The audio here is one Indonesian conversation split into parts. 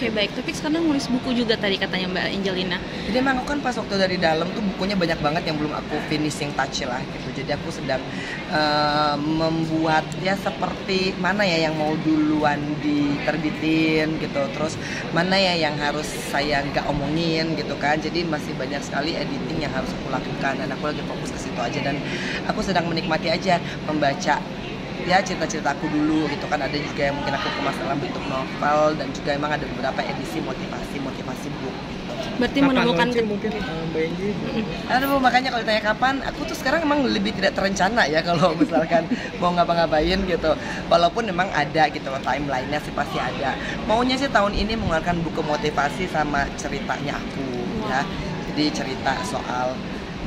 Oke, baik. Tapi sekarang nulis buku juga tadi katanya Mbak Angelina. Jadi emang aku kan pas waktu dari dalam tuh bukunya banyak banget yang belum aku finishing touch lah gitu. Jadi aku sedang membuat ya seperti mana ya yang mau duluan diterbitin gitu. Terus mana ya yang harus saya nggak omongin gitu kan. Jadi masih banyak sekali editing yang harus aku lakukan dan aku lagi fokus ke situ aja, dan aku sedang menikmati aja membaca ya cerita-cerita aku dulu gitu kan. Ada juga yang mungkin aku kemas dalam bentuk novel, dan juga emang ada beberapa edisi motivasi book gitu. Berarti Kapan menemukan launching mungkin Mbak Enji? Aduh, makanya kalau ditanya kapan, aku tuh sekarang emang lebih tidak terencana ya kalau misalkan mau ngapa-ngapain gitu. Walaupun memang ada gitu loh, timeline-nya sih pasti ada. Maunya sih tahun ini mengeluarkan buku motivasi sama ceritanya aku ya. Jadi cerita soal,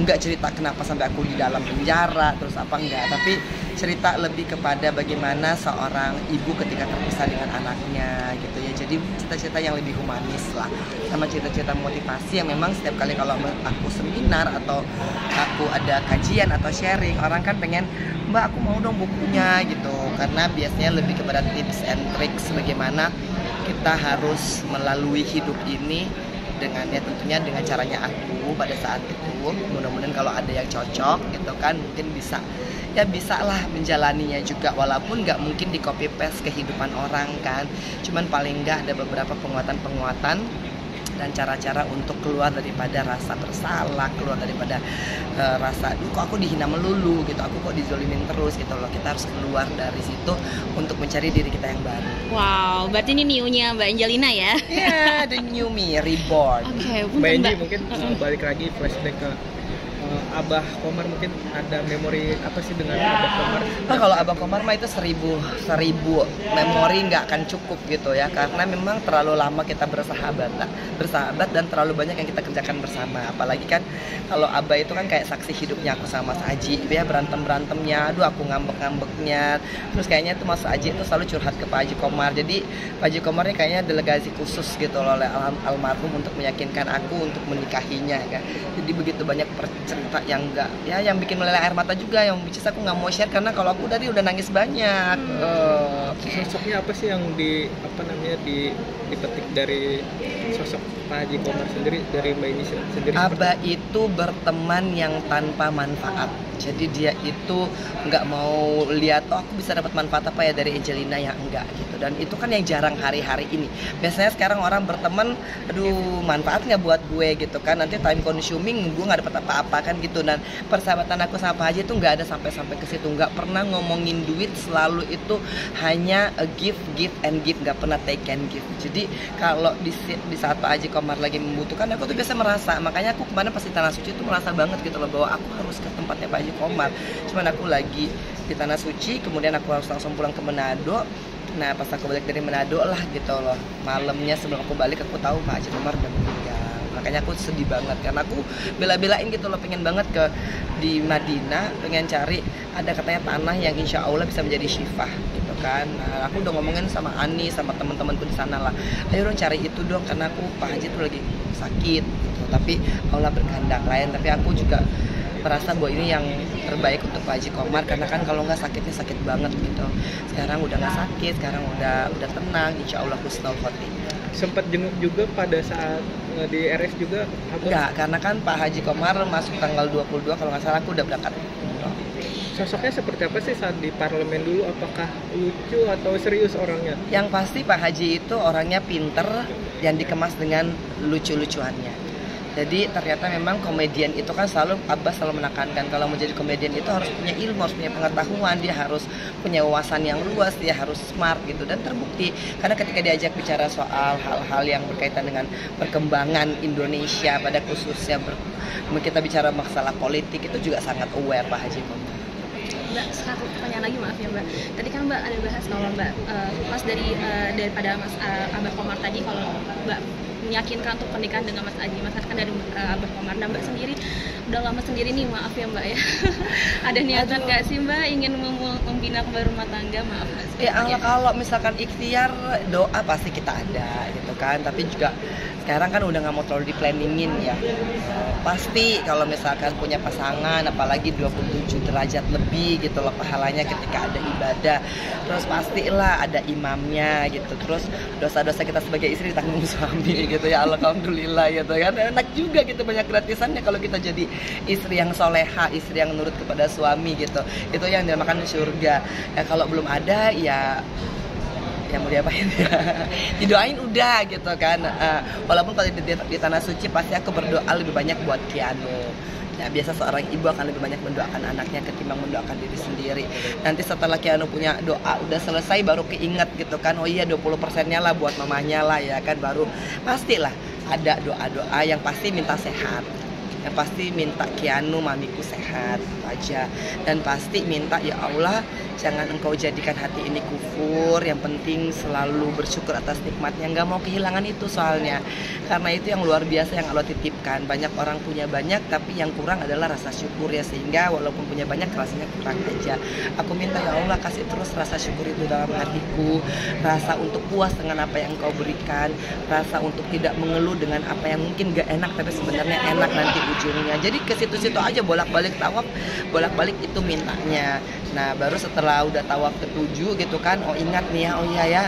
enggak cerita kenapa sampai aku di dalam penjara terus apa enggak, tapi cerita lebih kepada bagaimana seorang ibu ketika terpisah dengan anaknya gitu ya. Jadi cerita-cerita yang lebih humanis lah, sama cerita-cerita motivasi yang memang setiap kali kalau aku seminar atau aku ada kajian atau sharing, orang kan pengen, Mbak aku mau dong bukunya gitu, karena biasanya lebih kepada tips and tricks bagaimana kita harus melalui hidup ini dengan ya tentunya dengan caranya aku pada saat itu. Mudah-mudahan kalau ada yang cocok gitu kan, mungkin bisa lah menjalaninya juga, walaupun nggak mungkin di copy paste kehidupan orang kan, cuman paling nggak ada beberapa penguatan dan cara-cara untuk keluar daripada rasa bersalah, keluar daripada rasa kok aku dihina melulu gitu, aku kok dizolimin terus gitu loh. Kita harus keluar dari situ untuk mencari diri kita yang baru. Wow, berarti ini new-nya Mbak Angelina ya? Yeah, the new me, reborn. Oke, Mbak Enji mungkin balik lagi flashback ke Abah Komar, mungkin ada memori apa sih dengan Abah Komar? Nah, kalau Abah Komar mah itu seribu memori nggak akan cukup gitu ya, karena memang terlalu lama kita bersahabat dan terlalu banyak yang kita kerjakan bersama. Apalagi kan kalau Abah itu kan kayak saksi hidupnya aku sama Mas Aji ya, berantemnya, aduh aku ngambeknya, terus kayaknya tuh Mas Aji itu selalu curhat ke Pak Haji Komar. Jadi Pak Haji Komar ini kayaknya delegasi khusus gitu loh oleh almarhum untuk meyakinkan aku untuk menikahinya kan. Jadi begitu banyak cerita yang enggak ya, yang bikin meleleh air mata juga, yang bicara aku nggak mau share karena kalau aku tadi udah nangis banyak. Sosoknya apa sih yang dipetik dari sosok Pak Haji Komar sendiri, dari Mbak Enji sendiri? Abah itu berteman yang tanpa manfaat. Jadi dia itu nggak mau lihat, oh aku bisa dapat manfaat apa ya dari Angelina, yang enggak gitu. Dan itu kan yang jarang hari-hari ini. Biasanya sekarang orang berteman, aduh manfaat nggak buat gue gitu kan, nanti time consuming, gue nggak dapat apa-apa kan gitu. Dan persahabatan aku sama Pak Haji itu nggak ada sampai ke situ, nggak pernah ngomongin duit, selalu itu hanya give and give, nggak pernah take and give. Jadi kalau di saat Pak Haji Komar lagi membutuhkan, aku tuh biasa merasa, makanya aku kemarin pas di Tanah Suci itu merasa banget gitu loh, bahwa aku harus ke tempatnya Pak Haji Komar. Cuman aku lagi di Tanah Suci, kemudian aku harus langsung pulang ke Manado. Nah pas aku balik dari Manado lah gitu loh, malamnya sebelum aku balik aku tahu Pak Haji Komar udah meninggal. Makanya aku sedih banget, karena aku bela-belain gitu loh, pengen banget di Madinah, pengen cari ada katanya tanah yang insya Allah bisa menjadi syifah gitu kan. Nah, aku udah ngomongin sama Ani, sama teman-temanku di sana lah, ayo dong cari itu dong, karena aku Pak Haji tuh lagi sakit gitu. Tapi Allah berkehendak lain, tapi aku juga merasa bahwa ini yang terbaik untuk Pak Haji Komar, karena kan kalau nggak sakitnya sakit banget gitu. Sekarang udah nggak sakit, sekarang udah tenang, insya Allah husnul khotimah. Sempat jenguk juga pada saat di RS juga? Enggak, karena kan Pak Haji Komar masuk tanggal 22 kalau nggak salah, aku udah berangkat. Sosoknya seperti apa sih saat di parlemen dulu? Apakah lucu atau serius orangnya? Yang pasti Pak Haji itu orangnya pinter, yang dikemas dengan lucu-lucuannya. Jadi ternyata memang komedian itu kan Abah selalu menekankan kalau menjadi komedian itu harus punya ilmu, harus punya pengetahuan, dia harus punya wawasan yang luas, dia harus smart gitu. Dan terbukti karena ketika diajak bicara soal hal-hal yang berkaitan dengan perkembangan Indonesia, pada khususnya kita bicara masalah politik, itu juga sangat aware Pak Haji Komar. Mbak, satu pertanyaan lagi, maaf ya Mbak. Tadi kan Mbak ada bahas kalau Mbak pas daripada Mas Abah Komar tadi, kalau Mbak meyakinkan untuk pernikahan dengan Mas Aji. Mas kan dari Abah Komar. Nah, Mbak sendiri udah lama sendiri nih, maaf ya Mbak ya. Ada niatan nggak sih Mbak ingin membina kembali rumah tangga? Maaf Mbak. Ya kalau misalkan ikhtiar doa pasti kita ada gitu kan, tapi juga sekarang kan udah nggak mau terlalu di-planningin ya. Pasti kalau misalkan punya pasangan, apalagi 27 derajat lebih gitu loh pahalanya ketika ada ibadah, terus pastilah ada imamnya gitu, terus dosa-dosa kita sebagai istri ditanggung suami gitu ya. Alhamdulillah gitu kan, enak juga gitu, banyak gratisannya kalau kita jadi istri yang soleha, istri yang nurut kepada suami gitu. Itu yang dinamakan surga. Ya kalau belum ada ya yang mau diapain ya, didoain udah gitu kan. Walaupun kalau di tanah suci pasti aku berdoa lebih banyak buat Keanu. Ya, biasa seorang ibu akan lebih banyak mendoakan anaknya ketimbang mendoakan diri sendiri. Nanti setelah Keanu punya doa udah selesai baru keinget gitu kan, oh iya 20%-nya lah buat mamanya lah ya kan, baru pastilah ada doa-doa yang pasti minta sehat. Yang pasti minta Keanu mamiku sehat aja, dan pasti minta ya Allah jangan engkau jadikan hati ini kufur, yang penting selalu bersyukur atas nikmatnya, nggak mau kehilangan itu soalnya, karena itu yang luar biasa yang Allah titipkan. Banyak orang punya banyak tapi yang kurang adalah rasa syukur ya, sehingga walaupun punya banyak rasanya kurang aja. Aku minta ya Allah kasih terus rasa syukur itu dalam hatiku, rasa untuk puas dengan apa yang engkau berikan, rasa untuk tidak mengeluh dengan apa yang mungkin gak enak tapi sebenarnya enak nanti ujungnya. Jadi ke situ-situ aja, bolak-balik tawaf, bolak-balik itu mintanya. Nah baru setelah udah tawaf ke-7 gitu kan, oh ingat nih ya, oh iya ya,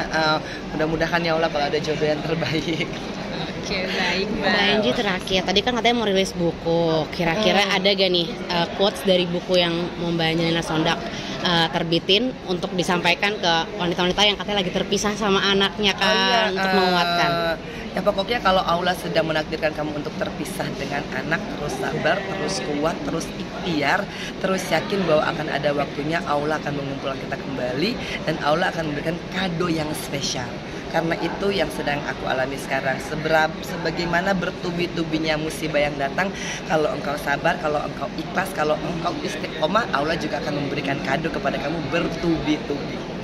mudah-mudahan ya Allah kalau ada jodoh yang terbaik. Oke, baik Mbak. Mbak Angie, terakhir tadi kan katanya mau rilis buku, kira-kira ada gak nih quotes dari buku yang mau Mbak Angelina Sondak terbitin untuk disampaikan ke wanita-wanita yang katanya lagi terpisah sama anaknya kan, untuk menguatkan? Ya pokoknya kalau Allah sedang menakdirkan kamu untuk terpisah dengan anak, terus sabar, terus kuat, terus ikhtiar, terus yakin bahwa akan ada waktunya Allah akan mengumpulkan kita kembali, dan Allah akan memberikan kado yang spesial. Karena itu yang sedang aku alami sekarang. Sebagaimana bertubi-tubinya musibah yang datang, kalau engkau sabar, kalau engkau ikhlas, kalau engkau istiqomah, Allah juga akan memberikan kado kepada kamu bertubi-tubi.